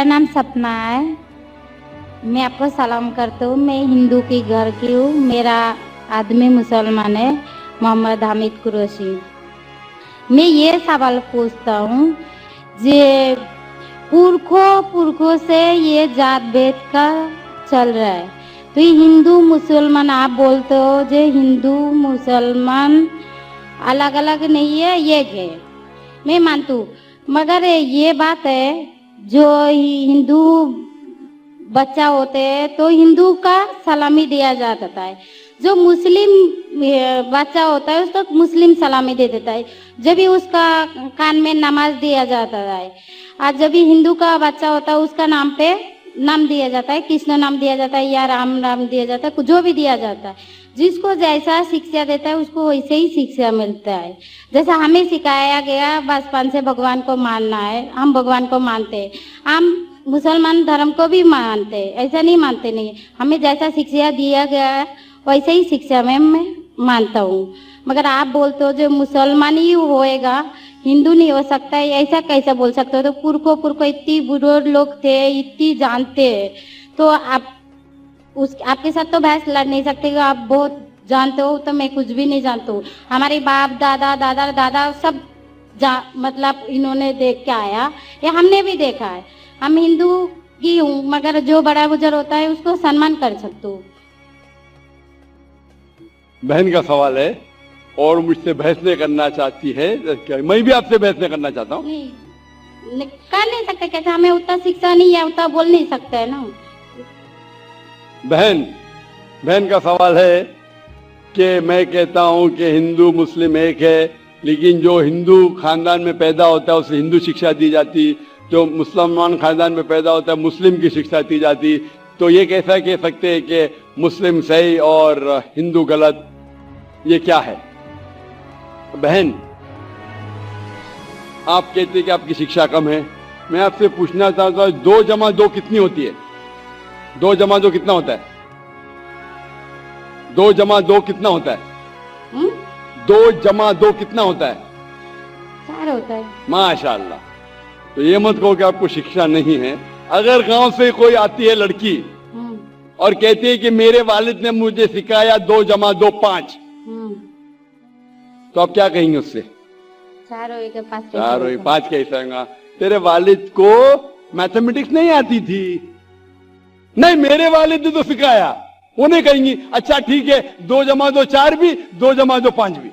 मेरा नाम सपना है। मैं आपको सलाम करता हूँ। मैं हिंदू की घर की हूँ। मेरा आदमी मुसलमान है, मोहम्मद हामिद कुरैशी। मैं ये सवाल पूछता हूँ, जे पुरखों से ये जात भेद का चल रहा है, तो ये हिंदू मुसलमान आप बोलते हो, जो हिंदू मुसलमान अलग अलग नहीं है, एक है, मैं मानती हूँ। मगर ये बात है, जो हिंदू बच्चा होते हैं तो हिंदू का सलामी दिया जाता है, जो मुस्लिम बच्चा होता है उसको मुस्लिम सलामी दे देता है, जब भी उसका कान में नमाज दिया जाता है। आज जब भी हिंदू का बच्चा होता है उसका नाम पे नाम दिया जाता है, कृष्ण नाम दिया जाता है या राम नाम दिया जाता है, जो भी दिया जाता है। जिसको जैसा शिक्षा देता है उसको वैसे ही शिक्षा मिलता है। जैसा हमें सिखाया गया बचपन से भगवान को मानना है, हम भगवान को मानते हैं, हम मुसलमान धर्म को भी मानते हैं, ऐसा नहीं मानते नहीं। हमें जैसा शिक्षा दिया गया है वैसे ही शिक्षा में मैं मानता हूँ। मगर आप बोलते हो जो मुसलमान ही होएगा, हिंदू नहीं हो सकता है, ऐसा कैसे बोल सकते हो? तो पुरखों इतनी बुजुर्ग लोग थे, इतनी जानते हैं, तो आप आपके साथ तो बहस लड़ नहीं सकते। आप बहुत जानते हो, तो मैं कुछ भी नहीं जानता हूँ। हमारे बाप दादा दादा दादा सब मतलब इन्होंने देख के आया, या हमने भी देखा है। हम हिंदू की हूँ, मगर जो बड़ा बुजुर्ग होता है उसको सम्मान कर सकते हो। बहन का सवाल है और मुझसे बहस नहीं करना चाहती है। मैं भी आपसे बहस नहीं करना चाहता हूँ। कर नहीं सकते, कैसे? हमें उतना शिक्षा नहीं है, उतना बोल नहीं सकते है ना। बहन का सवाल है कि मैं कहता हूँ कि हिंदू मुस्लिम एक है, लेकिन जो हिंदू खानदान में पैदा होता है उसे हिंदू शिक्षा दी जाती, जो मुसलमान खानदान में पैदा होता है मुस्लिम की शिक्षा दी जाती। तो ये कैसा कह सकते हैं कि मुस्लिम सही और हिंदू गलत? ये क्या है? बहन, आप कहते हैं कि आपकी शिक्षा कम है। मैं आपसे पूछना चाहता हूँ, 2 जमा 2 कितनी होती है? 2 जमा 2 कितना होता है? 2 जमा 2 कितना होता है? 2 जमा 2 कितना होता है? 4 होता है। माशाअल्लाह। तो ये मत कहो कि आपको शिक्षा नहीं है। अगर गांव से कोई आती है लड़की और कहती है कि मेरे वालिद ने मुझे सिखाया 2 जमा 2 5, तो आप क्या कहेंगे उससे? 4 होएगा 5। 4 होएगा 5 कैसे होगा? तेरे वालिद को मैथमेटिक्स नहीं आती थी? नहीं, मेरे वालिद ने तो सिखाया। वो नहीं कहेंगी अच्छा ठीक है 2 जमा 2 4 भी, 2 जमा 2 5 भी।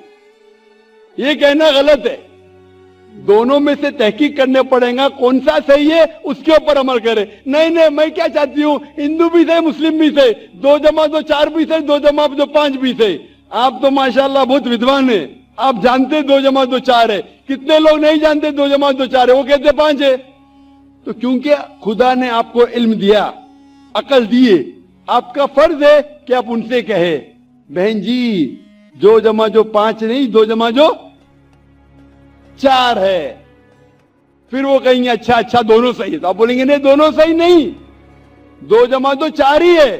ये कहना गलत है। दोनों में से तहकीक करने पड़ेगा, कौन सा सही है उसके ऊपर अमल करे। नहीं, मैं क्या चाहती हूँ, हिंदू भी सही मुस्लिम भी सही, 2 जमा 2 4 भी सही, 2 जमा 2 5 भी सही। आप तो माशाल्लाह बहुत विद्वान है, आप जानते 2 जमा 2 4 है। कितने लोग नहीं जानते 2 जमा 2 4 है, वो कहते 5 है। तो क्योंकि खुदा ने आपको इल्म दिया, अकल दिए, आपका फर्ज है कि आप उनसे कहे बहन जी 2 जमा 2 5 नहीं, 2 जमा 2 4 है। फिर वो कहेंगे अच्छा दोनों सही है। तो आप बोलेंगे नहीं, दोनों सही नहीं, 2 जमा 2 4 ही है,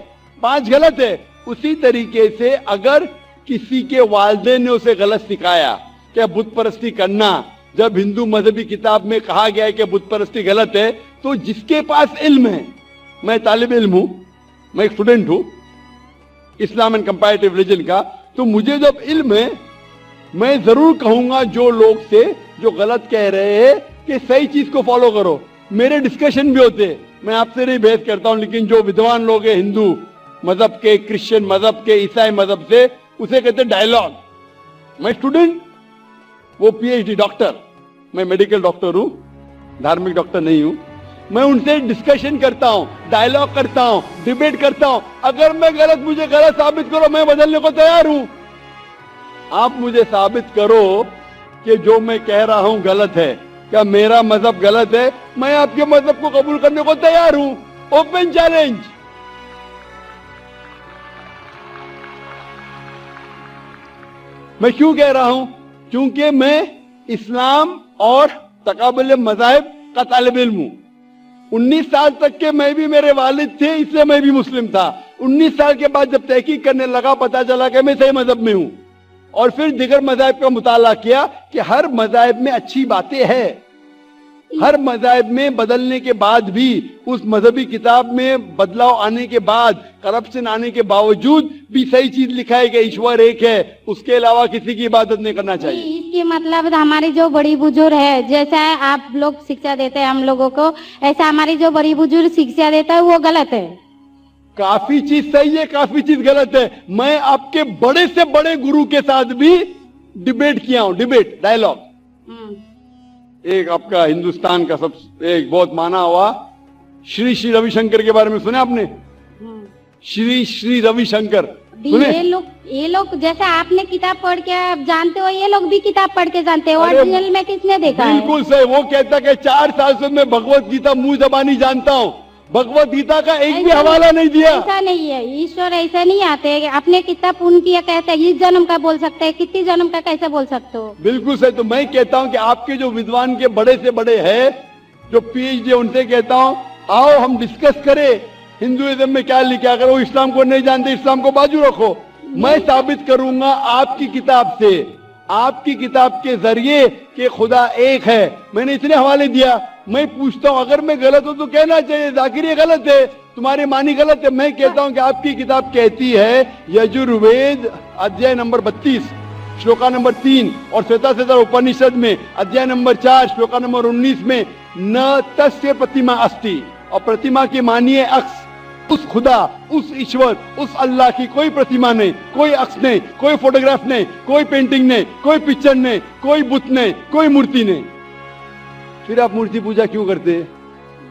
5 गलत है। उसी तरीके से अगर किसी के वालिदैन ने उसे गलत सिखाया कि बुत परस्ती करना, जब हिंदू मजहबी किताब में कहा गया है कि बुत परस्ती गलत है, तो जिसके पास इल्म है, मैं तालिब इल्म हूं, मैं एक स्टूडेंट हूं इस्लाम एंड कंपैरेटिव रिलीजन का, तो मुझे जब इल्म है मैं जरूर कहूंगा जो लोग से जो गलत कह रहे हैं कि सही चीज को फॉलो करो। मेरे डिस्कशन भी होते हैं, मैं आपसे नहीं बहस करता हूं, लेकिन जो विद्वान लोग हैं हिंदू मजहब के, क्रिश्चियन मजहब के, ईसाई मजहब से, उसे कहते हैं डायलॉग। मैं स्टूडेंट, वो पीएचडी डॉक्टर, मैं मेडिकल डॉक्टर हूं, धार्मिक डॉक्टर नहीं हूं। मैं उनसे डिस्कशन करता हूं, डायलॉग करता हूं, डिबेट करता हूं। अगर मैं गलत, मुझे गलत साबित करो, मैं बदलने को तैयार हूं। आप मुझे साबित करो कि जो मैं कह रहा हूं गलत है, क्या मेरा मजहब गलत है, मैं आपके मजहब को कबूल करने को तैयार हूं। Open challenge. मैं क्यों कह रहा हूं? क्योंकि मैं इस्लाम और तकाबुल मज़ाहिब का तालिब इल्म हूं। 19 साल तक के मैं भी, मेरे वालिद थे, इसलिए मैं भी मुस्लिम था। 19 साल के बाद जब तहकीक करने लगा, पता चला कि मैं सही मजहब में हूं, और फिर दिगर मज़ाहिब का मुताला किया कि हर मज़ाहिब में अच्छी बातें हैं। ہر مذہب میں بدلنے کے بعد بھی اس مذہبی کتاب میں بدلاؤ آنے کے بعد کرپشن آنے کے باوجود بھی صحیح چیز لکھا ہے کہ ایشور ایک ہے, اس کے علاوہ کسی کی عبادت نہیں کرنا چاہیے. اس کی مطلب ہماری جو بڑی بزرگ ہے, جیسا آپ لوگ شکشا دیتے ہیں ہم لوگوں کو, ایسا ہماری جو بڑی بزرگ شکشا دیتا ہے وہ غلط ہے. کافی چیز صحیح ہے, کافی چیز غلط ہے. میں آپ کے بڑے سے بڑے گرو کے ساتھ بھی ڈیبیٹ کیا ہوں, ڈیبیٹ ڈائیلاگ. ایک آپ کا ہندوستان کا سب ایک بہت مانا ہوا شری روی شنکر کے بارے میں سنا آپ نے؟ شری روی شنکر یہ لوگ جیسے آپ نے کتاب پڑھ کے جانتے ہو, یہ لوگ بھی کتاب پڑھ کے جانتے ہو. اوریجنل میں کس نے دیکھا ہے؟ بالکل صحیح. وہ کہتا کہ 4 سال سے میں بھگوت گیتا منہ زبانی جانتا ہوں, بھگوت گیتا کا ایک بھی حوالہ نہیں دیا. ایسا نہیں ہے, ایشور ایسا نہیں آتے. اپنے کتنا پون کیا کہتے ہیں, اس جنم کا بول سکتے ہیں, کتنی جنم کا کیسے بول سکتے ہو؟ بالکل صحیح. تو میں کہتا ہوں کہ آپ کے جو ودوان کے بڑے سے بڑے ہیں, جو پی ایچ ڈی, ان سے کہتا ہوں آؤ ہم ڈسکس کریں ہندوازم میں کیا لکھا. اگر وہ اسلام کو نہیں جانتے, اسلام کو بازو رکھو. میں ثابت کروں گا آپ کی کتاب سے, آپ کی کتاب کے ذریعے کہ خدا ایک ہے. میں نے اتنے حوالے دیا. میں پوچھتا ہوں اگر میں غلط ہوں تو کہنا چاہیے ذاکر یہ غلط ہے, تمہاری معنی غلط ہے. میں کہتا ہوں کہ آپ کی کتاب کہتی ہے یجوروید ادھیائے نمبر 32 شلوکا نمبر 3 اور سیتا اپنشد میں ادھیائے نمبر 4 شلوکا نمبر 19 میں نہ تسیہ پرتیما استی, اور پرتیما کی معنی ہے عکس. اس خدا, اس ایشور, اس اللہ کی کوئی پرتیما نہیں, کوئی عکس نہیں, کوئی فوٹوگراف نہیں, کوئی پینٹنگ نہیں, کوئی پکچر نہیں, کوئی بت نہیں, کوئی مورتی نہیں. پھر آپ مورتی پوجا کیوں کرتے ہیں؟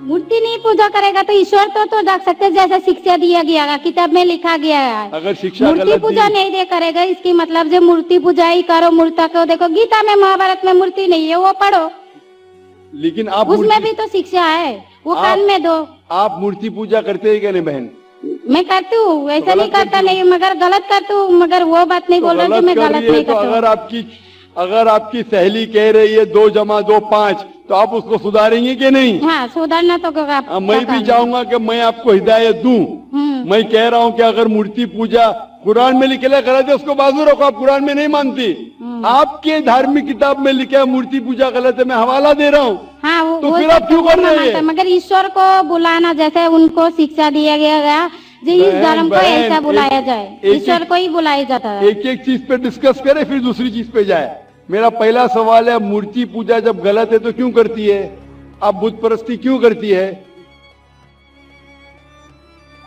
مورتی نہیں پوجا کرے گا تو ایشور تو رکھ سکتے, جیسا شکشا دیا گیا ہے, کتاب میں لکھا گیا ہے. اگر شکشا مورتی پوجا نہیں دے کرے گا, اس کی مطلب جو مورتی پوجا ہی کرو, مورتا کو دیکھو گیتا میں مہابھارت میں مورتی نہیں ہے, وہ پڑھو. لیکن آپ اس میں بھی تو شکشا ہے, وہ کان میں دو. آپ مورتی پوجا کرتے ہیں کہ نہیں بہن؟ میں کرتی ہوں, ایسا نہیں کرتا نہیں, مگر غلط کرتی ہوں. مگر وہ بات نہیں بول رہی کہ میں غلط نہیں کرتا. اگر آپ کی سہیلی کہہ رہی ہے 2 + 2 5, تو آپ اس کو سدھاریں گے کہ نہیں؟ ہاں سدھارنا تو. میں بھی چاہوں گا کہ میں آپ کو ہدایت دوں. میں کہہ رہا ہوں کہ اگر مورتی پوجا قرآن میں لکھے غلط ہے, اس کو بازو رکھو. آپ قرآن میں نہیں مانتی, آپ کے دھارمک کتاب میں لکھا ہے مورتی پوجا غلط ہے, میں حوالہ دے رہا ہوں. ہاں تو پھر آپ کیوں کر رہے ہیں؟ مگر ایشور کو بلانا, جیسے ان کو شکشا دیا گیا جی اس دھرم کو ایسا بلایا جائے, ایشور کو ہی بلایا جاتا ہے. ایک چیز پہ ڈسکس کرے پھر دوسری چیز پہ جائے. میرا پہلا سوال ہے, مورتی پوجا جب غلط ہے تو کیوں کرتی ہے؟ آپ بت پرستی کیوں کرتی ہے؟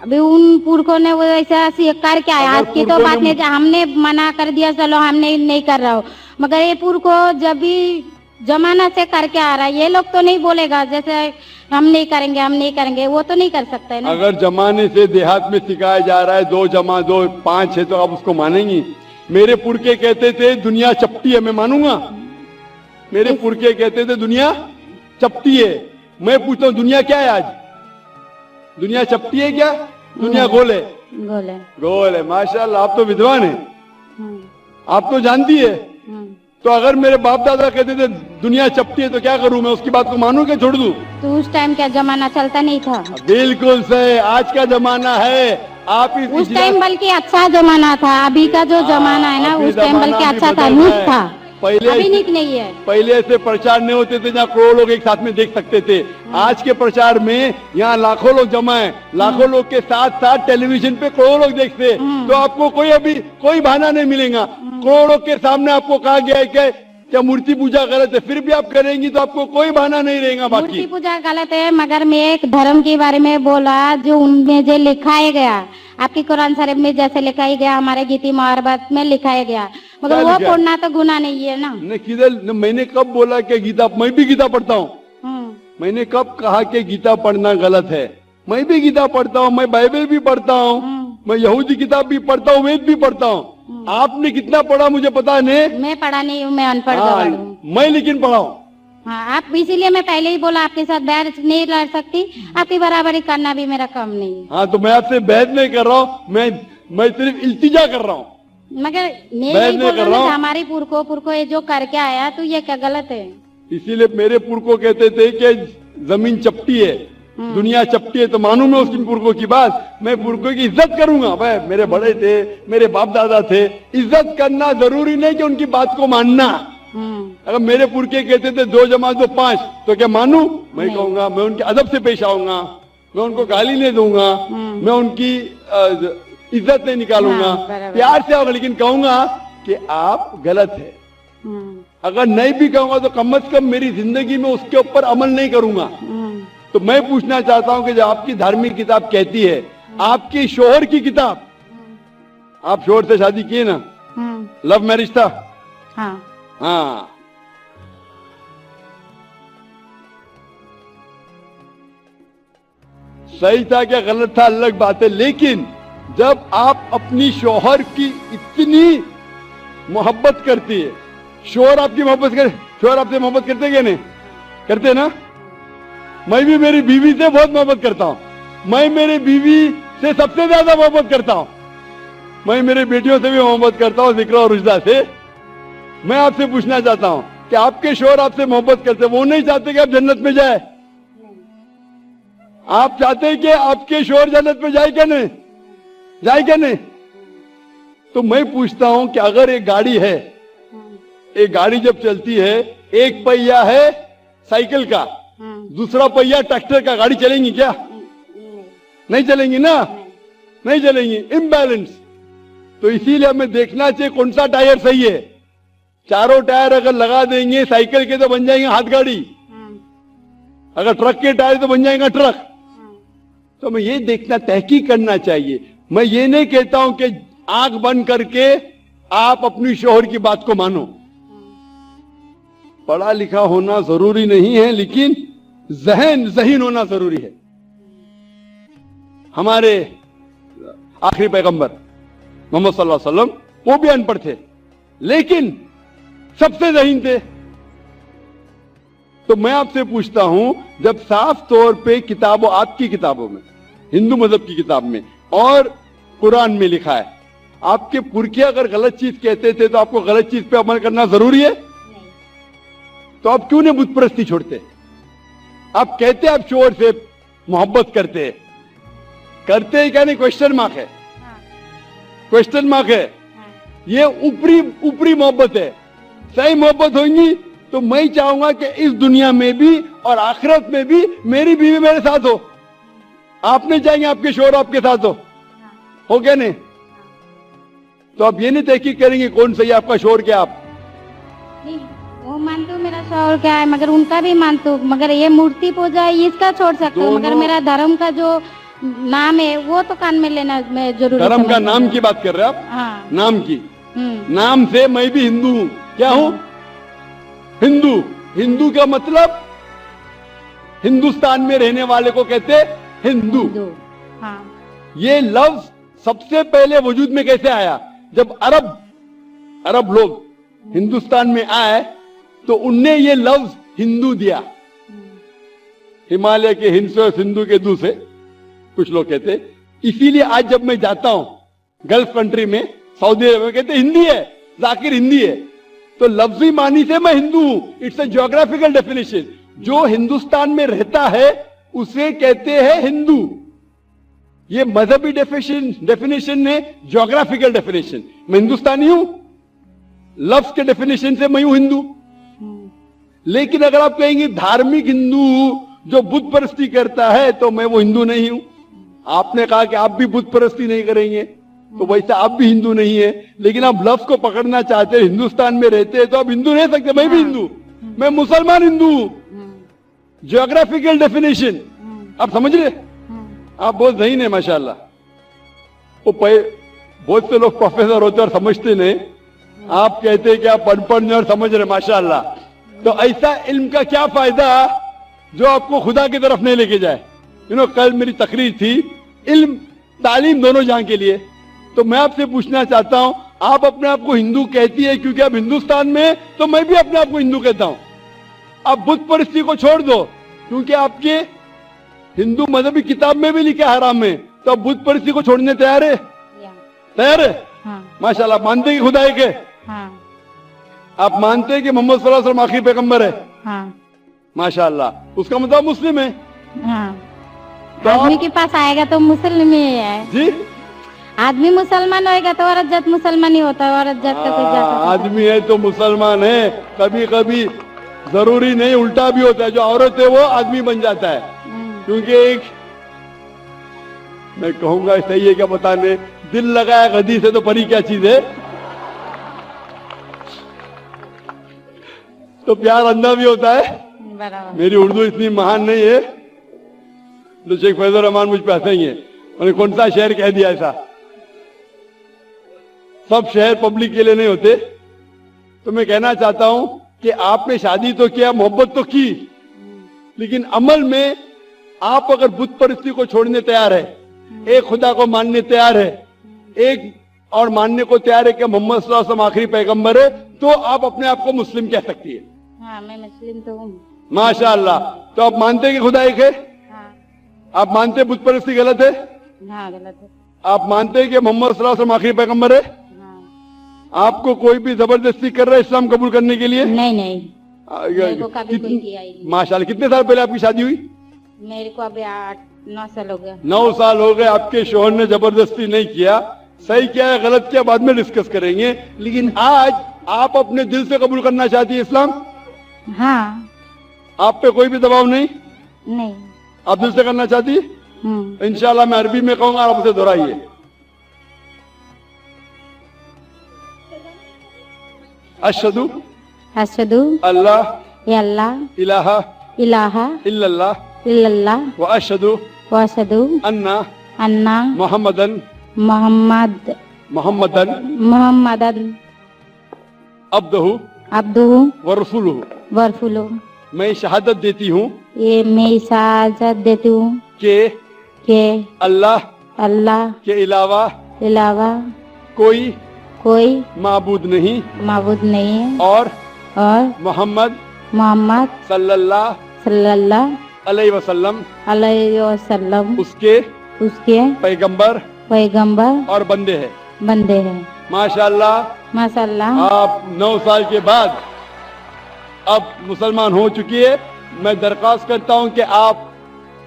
ابھی ان پورکھوں نے وہ ایسا کر کے آیا, آج کی تو بات نہیں, ہم نے منع کر دیا چلو ہم نہیں کر رہا ہوں. مگر یہ پورکھوں جب بھی زمانہ سے کر کے آ رہا ہے, یہ لوگ تو نہیں بولے گا جیسے ہم نہیں کریں گے, وہ تو نہیں کر سکتے نا. اگر زمانے سے دیہات میں سکھایا جا رہا ہے 2 + 2 5 ہے, تو آپ اس کو مانیں گی؟ میرے پورکھے کہتے تھے دنیا چپٹی ہے, میں مانوں گا؟ میرے پورکھے کہتے تھے دنیا چپٹی ہے. میں پوچھتا ہوں دنیا کیا ہے آج؟ دنیا چپٹی ہے کیا؟ دنیا گول ہے. گول ہے. ماشاءاللہ, آپ تو ودوان ہیں, آپ تو جانتی ہے. تو اگر میرے باپ دادا کہتے تھے دنیا چپٹی ہے تو کیا کروں میں, اس کی بات کو مانوں کہ چھوڑ دوں؟ تو اس ٹائم کیا زمانہ چلتا نہیں تھا؟ بالکل صحیح, آج کا زمانہ ہے. آپ اس ٹائم بلکہ اچھا زمانہ تھا, ابھی کا جو زمانہ ہے نا اس ٹائم بلکہ اچھا تھا, نیک تھا. ابھی نیک نہیں ہے. پہلے ایسے پرچار نہیں ہوتے تھے جہاں کروڑوں لوگ ایک ساتھ میں دیکھ سکتے تھے. آج کے پرچار میں یہاں لاکھوں لوگ جمع ہیں, لاکھوں لوگ کے ساتھ ساتھ ٹیلی ویژن پہ کروڑوں لوگ دیکھتے, تو آپ کو کوئی بہانہ نہیں ملے گا. کروڑوں کے سامنے آپ کو کہا گیا ہے کہ کیا مورتی پوجا غلط ہے, پھر بھی آپ کریں گی تو آپ کو کوئی بہانہ نہیں رہے گا. مورتی پوجا غلط ہے, مگر میں ایک دھرم کے بارے میں بولا جو ان میں جو لکھایا گیا, آپ کی قرآن شریف میں جیسے لکھایا گیا, ہمارے گیتی مہابھارت میں لکھایا گیا, مگر وہ پڑھنا تو گناہ نہیں ہے نا. میں نے کب بولا کہ گیتا, میں بھی گیتا پڑھتا ہوں. میں نے کب کہا کہ گیتا پڑھنا غلط ہے؟ میں بھی گیتا پڑھتا ہوں, میں بائبل بھی پڑھتا ہوں, میں یہودی کتاب بھی پڑھتا ہوں, وید بھی پڑھتا ہوں. آپ نے کتنا پڑھا مجھے پتا نہیں, میں پڑھا نہیں ہوں, میں ان پڑھ ہوں. میں لیکن پڑھا ہوں. ہاں, آپ اسی لیے میں پہلے ہی بولا آپ کے ساتھ بحث نہیں لڑ سکتی, آپ کی برابری کرنا بھی میرا کام نہیں. ہاں, تو میں آپ سے بحث نہیں کر رہا ہوں, میں صرف التجا کر رہا ہوں. مگر میں ہماری پورکھوں یہ جو کر کے آیا تو یہ کیا غلط ہے؟ اسی لیے میرے پورکھوں کہتے تھے کہ زمین چپٹی ہے, دنیا چپٹی ہے, تو مانوں میں اس کی پورکھوں کی بات. میں پورکھوں کی عزت کروں گا. بھائی میرے بڑے تھے, میرے باپ دادا تھے, عزت کرنا ضروری نہیں کہ ان کی بات کو ماننا. अगर मेरे पुरखे कहते थे 2 जमा 2 5, तो क्या मानूं? मैं कहूंगा, मैं उनके अदब से पेश आऊंगा, मैं उनको गाली नहीं दूंगा, मैं उनकी इज्जत नहीं निकालूंगा, प्यार से आऊंगा, लेकिन कहूंगा कि आप गलत है। अगर नहीं भी कहूंगा तो कम से कम मेरी जिंदगी में उसके ऊपर अमल नहीं करूंगा। तो मैं पूछना चाहता हूं कि जो आपकी धार्मिक किताब कहती है, आपकी शोहर की किताब, आप शोहर से शादी किए ना, लव मैरिज था? हाँ। सही था क्या गलत था अलग बात है, लेकिन जब आप अपनी शोहर की इतनी मोहब्बत करती है, शोहर आपकी मोहब्बत करे, शोहर आपसे मोहब्बत करते क्या नहीं करते ना? मैं भी मेरी बीवी से बहुत मोहब्बत करता हूं, मैं मेरी बीवी से सबसे ज्यादा मोहब्बत करता हूं, मैं मेरे बेटियों से भी मोहब्बत करता हूं, जिक्र और रुजदा से। मैं आपसे पूछना चाहता हूं कि आपके शोहर आपसे मोहब्बत करते, वो नहीं चाहते कि आप जन्नत में जाए? आप चाहते हैं कि आपके शोहर जन्नत में जाए क्या नहीं? जाए क्या नहीं? तो मैं पूछता हूं कि अगर एक गाड़ी है, एक गाड़ी जब चलती है, एक पहिया है साइकिल का, दूसरा पहिया ट्रैक्टर का, गाड़ी चलेंगी क्या? नहीं चलेंगी ना, नहीं चलेंगी, इम्बैलेंस। तो इसीलिए हमें देखना चाहिए कौन सा टायर सही है। चारों टायर अगर लगा देंगे साइकिल के तो बन जाएंगे हाथ गाड़ी, अगर ट्रक के टायर तो बन जाएगा ट्रक। तो हमें ये देखना, तहकीक करना चाहिए। मैं ये नहीं कहता हूं कि आंख बंद करके आप अपनी शोहर की बात को मानो, पढ़ा लिखा होना जरूरी नहीं है, लेकिन ज़हीन होना जरूरी है। हमारे आखिरी पैगंबर मोहम्मद सल्लल्लाहु अलैहि वसल्लम, वो भी अनपढ़ थे, लेकिन सबसे ज़हीन थे। तो मैं आपसे पूछता हूं, जब साफ तौर पे किताबों, आपकी किताबों में, हिंदू मजहब की किताब में और कुरान में लिखा है, आपके पुरखे अगर गलत चीज कहते थे तो आपको गलत चीज पे अमल करना जरूरी है? तो आप क्यों नहीं बुत परस्ती छोड़ते? आप कहते आप शोहर से मोहब्बत करते हैं क्या नहीं? क्वेश्चन मार्क है, क्वेश्चन मार्क है। ये ऊपरी मोहब्बत है। सही मोहब्बत होगी तो मैं चाहूंगा कि इस दुनिया में भी और आखिरत में भी मेरी बीवी मेरे साथ हो। आप नहीं चाहेंगे आपके शोहर आपके साथ हो क्या नहीं? तो आप ये नहीं तहकीक करेंगे कौन सही आपका शोहर क्या? आप नहीं, वो मानते हो मेरा शोहर क्या है, मगर उनका भी मानते हो, मगर ये मूर्ति पूजा है इसका छोड़ सकते हो, मगर मेरा धर्म का जो नाम है वो तो कान में लेना मैं जरूर। धर्म का नाम की बात कर रहे हैं आप? हाँ। नाम की, नाम से मैं भी हिंदू हूँ। क्या हूँ? हिंदू। हिंदू का मतलब हिंदुस्तान में रहने वाले को कहते हिंदू। हाँ। ये लफ्ज सबसे पहले वजूद में कैसे आया? जब अरब लोग हिंदुस्तान में आए तो उनने ये लफ्ज हिंदू दिया। हिमालय के हिंद से, सिंधु के दू से कुछ लोग कहते। इसीलिए आज जब मैं जाता हूं गल्फ कंट्री में, सऊदी अरब में, कहते हिंदी है, जाकिर हिंदी है। तो लफ्जी मानी से मैं हिंदू हूं। It's a geographical definition. जो हिंदुस्तान में रहता है उसे कहते हैं हिंदू। ये मजहबी डेफिनेशन ने ज्योग्राफिकल डेफिनेशन। मैं हिंदुस्तानी हूं, लफ्ज के डेफिनेशन से मैं हूं हिंदू। लेकिन अगर आप कहेंगे धार्मिक हिंदू जो बुत परस्ती करता है, तो मैं वो हिंदू नहीं हूं। आपने कहा कि आप भी बुत परस्ती नहीं करेंगे, तो वैसे आप भी हिंदू नहीं है। लेकिन आप लफ्ज को पकड़ना चाहते हैं, हिंदुस्तान में रहते हैं तो आप हिंदू नहीं सकते। मैं भी हिंदू, मैं मुसलमान हिंदू हूं। ज्योग्राफिकल डेफिनेशन आप समझ रहे? आप बहुत ज़हीन है माशाल्लाह। वो बहुत से लोग प्रोफेसर होते और समझते नहीं। आप कहते हैं कि आप अनपढ़ नहीं और समझ रहे, माशाल्लाह। तो ऐसा इल्म का क्या फायदा जो आपको खुदा की तरफ नहीं लेके जाए? कल मेरी तकरीर थी, इल्म तालीम दोनों जहां के लिए। तो मैं आपसे पूछना चाहता हूं, आप अपने आप को हिंदू कहती है क्योंकि आप हिंदुस्तान में, तो मैं भी अपने आप को हिंदू कहता हूं। आप बुत परस्ती को छोड़ दो, क्योंकि आपके हिंदू मजहबी किताब में भी लिखा है हराम है, तो आप बुत परस्ती को छोड़ने तैयार है? तैयार है? हाँ। माशाल्लाह। मानते हैं कि खुदा एक है? हाँ। आप मानते हैं कि मोहम्मद सल्लल्लाहु अलैहि वसल्लम आखिरी पैगंबर है? हाँ। माशाल्लाह। उसका मतलब मुस्लिम है? हाँ। तो आदमी के पास आएगा तो मुस्लिम ही है जी। आदमी मुसलमान होएगा तो औरत जात मुसलमान ही होता है, औरत जात का कोई जात होता है? आदमी है तो मुसलमान है, कभी कभी जरूरी नहीं उल्टा भी होता है, जो औरत है वो आदमी बन जाता है। क्योंकि एक मैं कहूंगा सही है क्या बताने, दिल लगाया गधी से तो परी क्या चीज है। तो प्यार अंधा भी होता है। बराबर। मेरी उर्दू इतनी महान नहीं है तो शेख फैजुर रहमान मुझ पे हंसेंगे, उन्हें कौन सा शहर कह दिया ऐसा। सब शहर पब्लिक के लिए नहीं होते। तो मैं कहना चाहता हूं कि आपने शादी तो किया, मोहब्बत तो की, लेकिन अमल में आप अगर बुत परस्ती को छोड़ने तैयार है, एक खुदा को मानने तैयार है, एक और मानने को तैयार है कि मोहम्मद सल्लल्लाहु अलैहि वसल्लम आखिरी पैगंबर है, तो आप अपने आप को मुस्लिम कह सकती है। हाँ, मैं मुस्लिम तो हूँ। माशाअल्लाह। तो आप मानते हैं कि खुदा एक है? हाँ। आप मानते हैं बुत परस्ती गलत है? हाँ, गलत है। आप मानते हैं कि मोहम्मद सल्लल्लाहु अलैहि वसल्लम आखिरी पैगंबर है? हाँ। आपको कोई भी जबरदस्ती कर रहा है इस्लाम कबूल करने के लिए? नहीं नहीं, मेरे को कभी कोई किया ही नहीं। माशाअल्लाह। कितने साल पहले आपकी शादी हुई? मेरे को अभी 8-9 साल हो गया। 9 साल हो गए। आपके शोहर ने जबरदस्ती नहीं किया, सही क्या है गलत क्या बाद में डिस्कस करेंगे, लेकिन आज आप अपने दिल से कबूल करना चाहती है इस्लाम? हाँ। आप पे कोई भी दबाव नहीं? नहीं। आप दिल से करना चाहती है? इंशाल्लाह मैं अरबी में कहूंगा, आप उसे दोहराइए। अशहदु अल्लाह इलाहा इल्लल्लाह व अशहदु अन्ना मुहम्मदन अब्दुहु व रसूलुहु। मैं शहादत देती हूँ कि अल्लाह के अलावा कोई माबूद नहीं है और मोहम्मद सल्लल्लाहु अलैहि वसल्लम उसके पैगंबर और बंदे हैं। माशाअल्लाह। आप 9 साल के बाद अब मुसलमान हो चुकी है। मैं दरख्वास्त करता हूं कि आप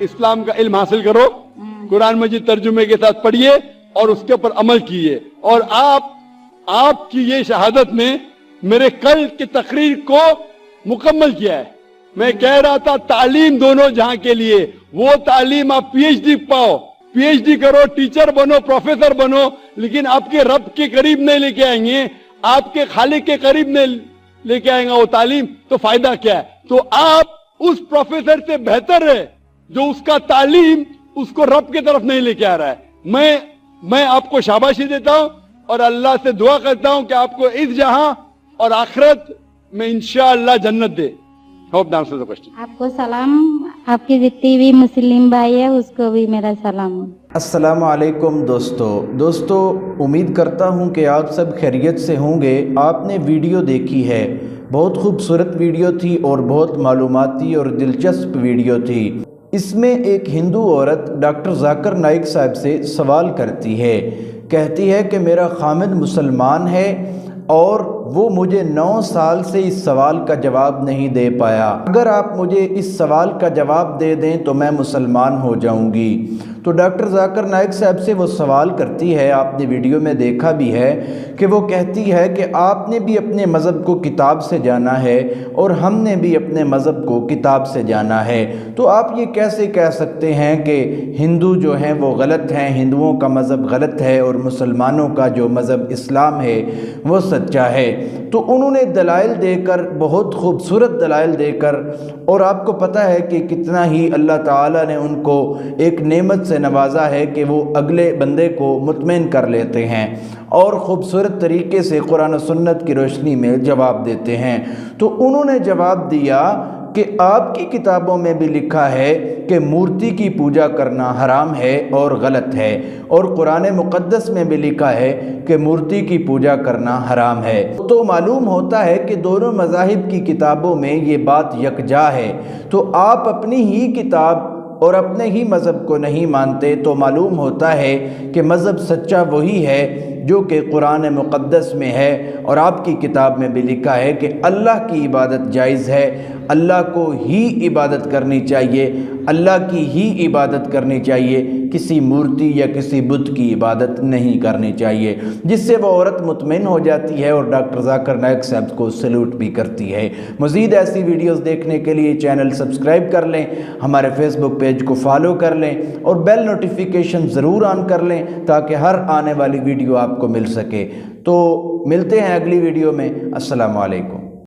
इस्लाम का इल्म हासिल करो, कुरान मजीद तर्जुमे के साथ पढ़िए और उसके ऊपर अमल कीजिए। और आपकी ये शहादत में मेरे कल की तकरीर को मुकम्मल किया है। मैं कह रहा था तालीम दोनों जहां के लिए, वो तालीम आप पीएचडी पाओ, पीएचडी करो, टीचर बनो, प्रोफेसर बनो, लेकिन आपके रब के करीब नहीं लेके आएंगे, आपके खालिक के करीब नहीं लेके आएगा वो तालीम, तो फायदा क्या है? तो आप उस प्रोफेसर से बेहतर है जो उसका तालीम उसको रब की तरफ नहीं लेके आ रहा है। मैं आपको शाबाशी देता हूं और अल्लाह से दुआ करता हूं कि आपको इस जहां और आखिरत में इंशाअल्लाह जन्नत दे। आपको सलाम, आपकी जितनी भी मुस्लिम भाई है उसको भी मेरा सलाम। अस्सलामु अलैकुम दोस्तों, उम्मीद करता हूं कि आप सब खैरियत से होंगे। आपने वीडियो देखी है, बहुत खूबसूरत वीडियो थी और बहुत मालूमाती और दिलचस्प वीडियो थी। इसमें एक हिंदू औरत डॉक्टर जाकिर नाइक साहब से सवाल करती है, कहती है कि मेरा खामिद मुसलमान है और वो मुझे 9 साल से इस सवाल का जवाब नहीं दे पाया। अगर आप मुझे इस सवाल का जवाब दे दें तो मैं मुसलमान हो जाऊंगी। तो डॉक्टर जाकिर नाइक साहब से वो सवाल करती है, आपने वीडियो में देखा भी है कि वो कहती है कि आपने भी अपने मज़हब को किताब से जाना है और हमने भी अपने मज़हब को किताब से जाना है। तो आप ये कैसे कह सकते हैं कि हिंदू जो हैं वो गलत हैं, हिंदुओं का मज़हब गलत है और मुसलमानों का जो मज़हब इस्लाम है वो सच्चा है? तो उन्होंने दलाइल देकर, बहुत खूबसूरत दलाइल देकर, और आपको पता है कि कितना ही अल्लाह ताला ने उनको एक नेमत से नवाजा है कि वो अगले बंदे को मुतमईन कर लेते हैं और ख़ूबसूरत तरीके से कुरान और सुन्नत की रोशनी में जवाब देते हैं। तो उन्होंने जवाब दिया कि आपकी किताबों में भी लिखा है कि मूर्ति की पूजा करना हराम है और गलत है, और कुरान मुक़द्दस में भी लिखा है कि मूर्ति की पूजा करना हराम है। तो मालूम होता है कि दोनों मज़ाहिब की किताबों में ये बात यकजा है। तो आप अपनी ही किताब और अपने ही मज़हब को नहीं मानते, तो मालूम होता है कि मज़हब सच्चा वही है जो कि कुरान मुक़द्दस में है और आपकी किताब में भी लिखा है कि अल्लाह की इबादत जायज़ है, اللہ کو ہی عبادت کرنی چاہیے، اللہ کی ہی عبادت کرنی چاہیے، کسی مورتی یا کسی بت کی عبادت نہیں کرنی چاہیے، جس سے وہ عورت مطمئن ہو جاتی ہے اور ڈاکٹر ذاکر نائک صاحب کو سلوٹ بھی کرتی ہے۔ مزید ایسی ویڈیوز دیکھنے کے لیے چینل سبسکرائب کر لیں، ہمارے فیس بک پیج کو فالو کر لیں اور بیل نوٹیفیکیشن ضرور آن کر لیں تاکہ ہر آنے والی ویڈیو آپ کو مل سکے۔ تو ملتے ہیں اگلی ویڈیو میں۔ السلام علیکم۔